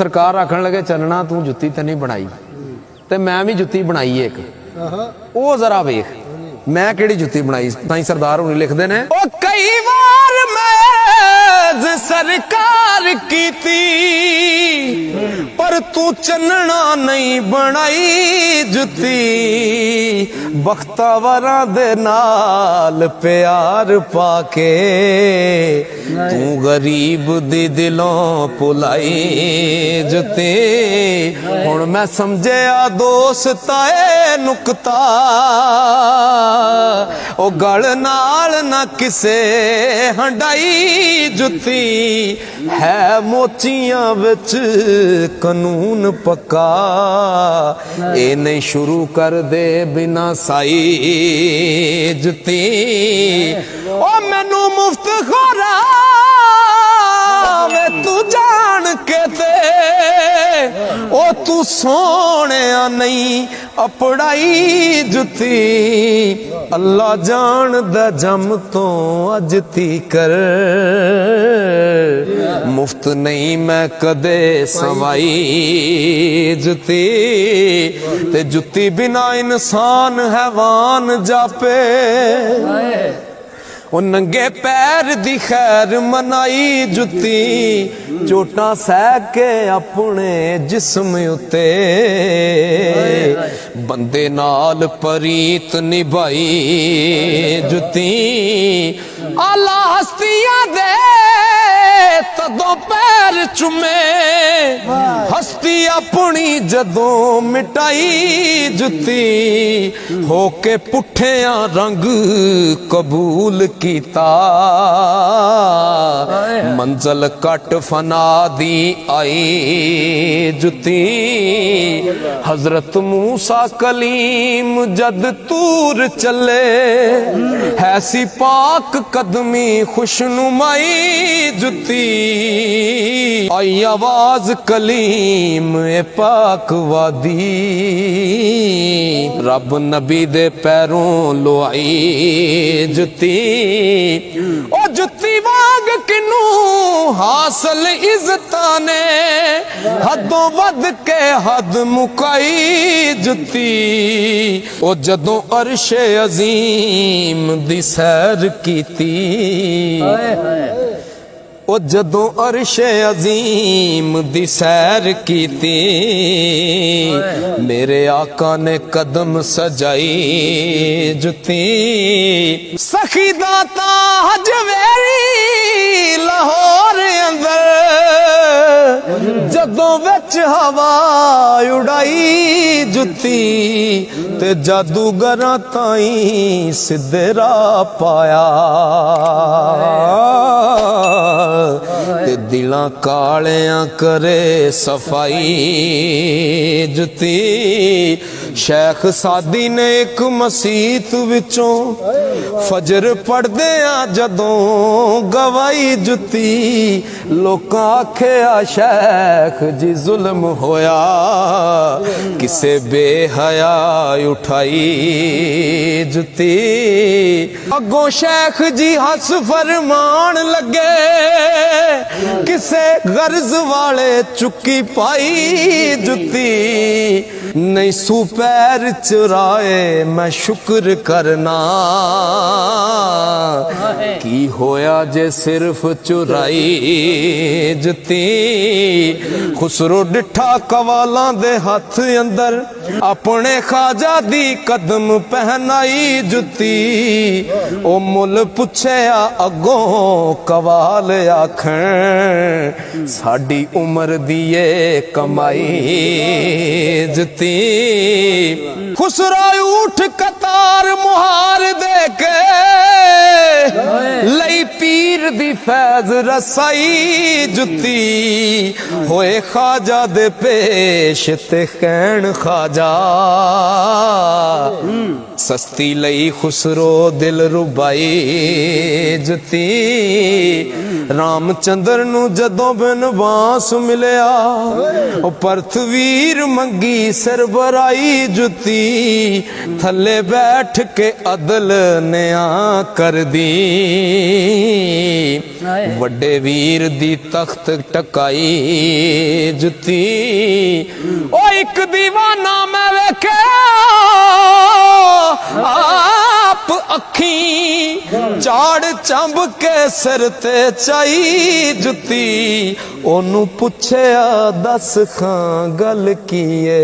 सरकार आखन लगे चलना तू जुत्ती ते नहीं बनाई ते मैं भी जुत्ती बनाई एक ओ जरा वेख मैं केड़ी जुत्ती बनाई। ताई सरदार हुणी लिखदे ने ओ कई बार मैं सरकार कीती पर तू चन्ना नहीं बनाई जुत्ती बख्तावरां दे नाल प्यार पाके तू गरीब दी दिलों पुलाई जुत्ती। हुण मैं समझिया दोस्त ए नुकता ओ गल नाल ना किसे हंडाई जुत्ती है मोचियां विच कानून पक्का ए नहीं शुरू कर दे बिना साई जुत्ती। ओ मैनू मुफ्त खोरा वे तू जान के ते ओ तू सोने नहीं अपड़ाई जुत्ती अल्लाह जान द जम तो अज तीकर मुफ्त नहीं मैं कदे सवाई जुत्ती। ते जुत्ती बिना इंसान हैवान जापे ओ नंगे पैर दी खैर मनाई जुत्ती चोटां सह के अपने जिस्म उते बंदे नाल परीत निभाई जुत्ती। आला हस्तियां दे तदों पैर चुमे हस्ती अपनी जदों मिटाई जुत्ती होके पुठियां रंग कबूल कीता मंजल कट फना दी आई जुत्ती। हजरत मूसा कलीम जद तूर चले हैसी पाक कदमी खुशनुमाई जुत्ती आई आवाज कलीम ए पाक वादी रब नबी दे पैरों लोआई जुत्ती। ओ जुत्ती वांग किनू हासिल इज्जतां ने हदों वध के हद मुकाई जुत्ती ओ जदों अरशे अजीम दी सैर कीती ओ जदों अरशे अजीम दी सैर कीती मेरे आका ने कदम सजाई जुत्ती। सखी दाता हजवेरी लाहौर अंदर जदों विच हवा उड़ाई जुत्ती ते जादूगरां ताई सिद्धे राह पाया ते दिलां कालियां करे सफाई जुत्ती। शेख सादी ने एक मसीत विचों फजर पढ़दियां जदों गवाई जुत्ती लोकां आखिया शेख जी जुल्म होया किसे बेहया उठाई जुत्ती। अगों शेख जी हस फरमान लगे किसे गर्ज वाले चुकी पाई जुत्ती नहीं सू पैर चुराए मैं शुक्र करना की होया जे सिर्फ चुराई जुत्ती। खुसरो डिठा कवालां दे हथ अंदर अपने खाजा दी कदम पहनाई जुत्ती ओ मुल पुछया अगों कवाल आखण साडी उम्र दी कमाई जुत्ती। खुसरा उठ कतार मुहार दे के लई पीर दी फैज रसाई जुत्ती होए खाजा दे पेश ते खैन खाजा सस्ती लई खुसरो दिल रुबाई जुत्ती। रामचंद्र नू जदों बनवास मिलिया ओ परथवीर मंगी सिर बराई जुती थले बैठ के अदल न्या कर दी वड्डे वीर दी तख्त टकाई जुती ओ एक दीवाना मैं वेखे आप अखी चाड़ चंब के सिर ते चाई जुती ओनू पुछया दस खां गल कीए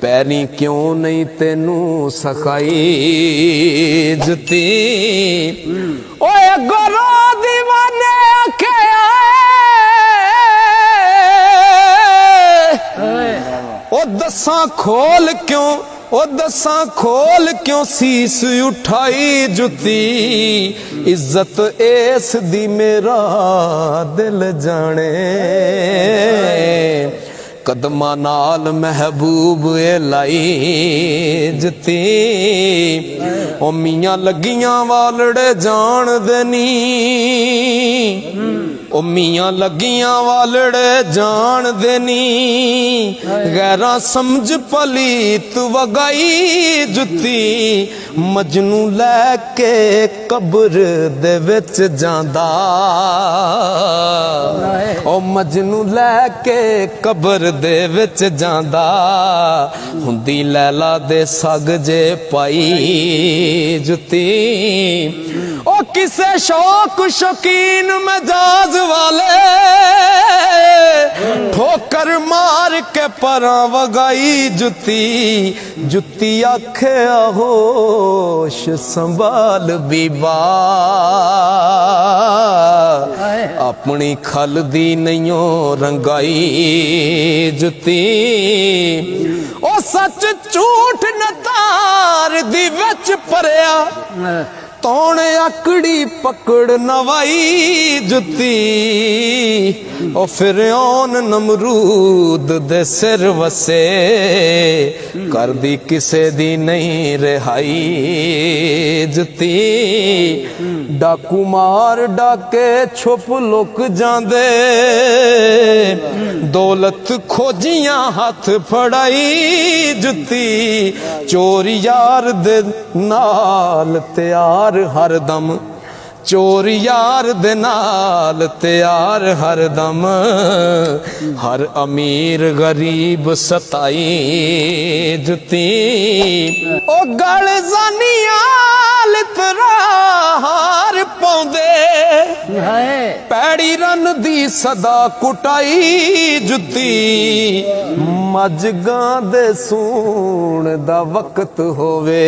पैरी क्यों नहीं तेनू सखाई जुती ओए गोरो दीवाने आखे ओ दसा खोल क्यों ओ दसा खोल क्यों सीस उठाई जुती इज्जत एस दी मेरा दिल जाने कदमा नाल महबूब ए लाई जुती ओ मियां लगियां वालड़े जान देनी ओ मियां लगियां वालड़े जान देनी गैरा समझ पलीत वगाई जुती मजनू लैके कब्र दे विच जांदा ओ मजनू लैके कब्र दे विच जांदा हुंदी लैला दे सग जे पाई जुती ओ किसे शौक शौकीन मजाज वाले ठोकर मार के परां वगाई जुती जुती आखे होश संभाल बीबा अपनी खल दी नैयो रंगाई जुती ओ सच झूठ नतार दी विच परया तौण आकड़ी पकड़ नवाई जुती ओ फिरौन नमरूद दे सिर वसे कर दी किसे दी नहीं रिहाई जुती डाकू मार डाके छुप लुक जांदे दौलत खोजियां हाथ फड़ाई जुती चोर यार दे नाल तैयार हरदम चोर यार दे नाल तैयार हरदम हर अमीर गरीब सताई जुती ओ गल जानिया लितरा हार पाउंदे पैड़ी रन दी सदा कुटाई जुती मजगां दे सूण दा वक्त होवे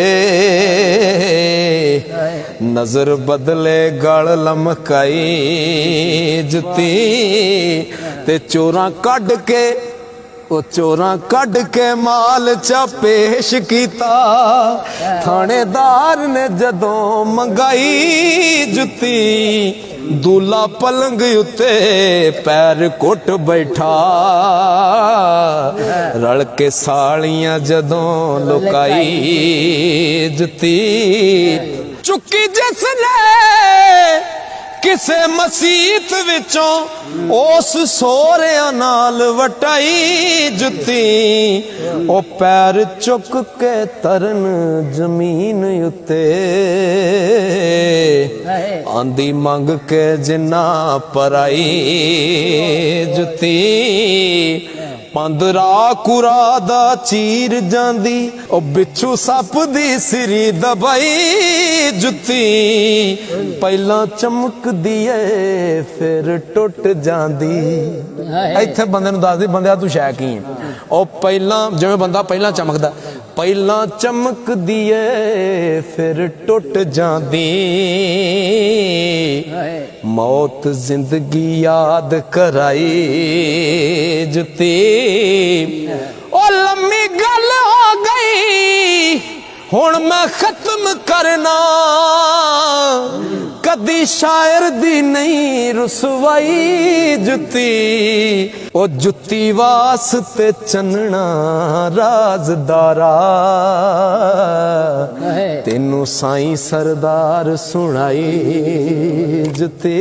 नजर बदले गल लमकाई जुती ते चोरां कढ के ओ चोरां कढ के माल चा पेश कीता थानेदार ने जदों मंगाई जुती दूला पलंग उत्ते पैर कुट बैठा रल के सालियां जदों लुकाई जुती चुकी जिसने किसे मसीत विचों उस सोहरिया नाल वटाई जुती ओ पैर चुक के तरन जमीन उत्ते आंदी मंग के जिन्ना पराई जुती पंदरा कुरा दा चीर जांदी ओ बिच्छू सप दी सिरी दबाई जुती पहला चमक दिए फिर टुट जांदी इत्थे बंदे नूं दसदी बंदिया तू शै की ओ पहला जिवें बंदा पहला चमकदा पहला चमक दिए फिर टुट जांदी मौत जिंदगी याद कराई जुती ओ लम्मी गल हो गई हुण मैं खत्म करना कदी शायर दी नहीं रुसवाई जुती ओ जुती वास्ते चन्ना राजदारा तेनू साईं सरदार सुनाई जुती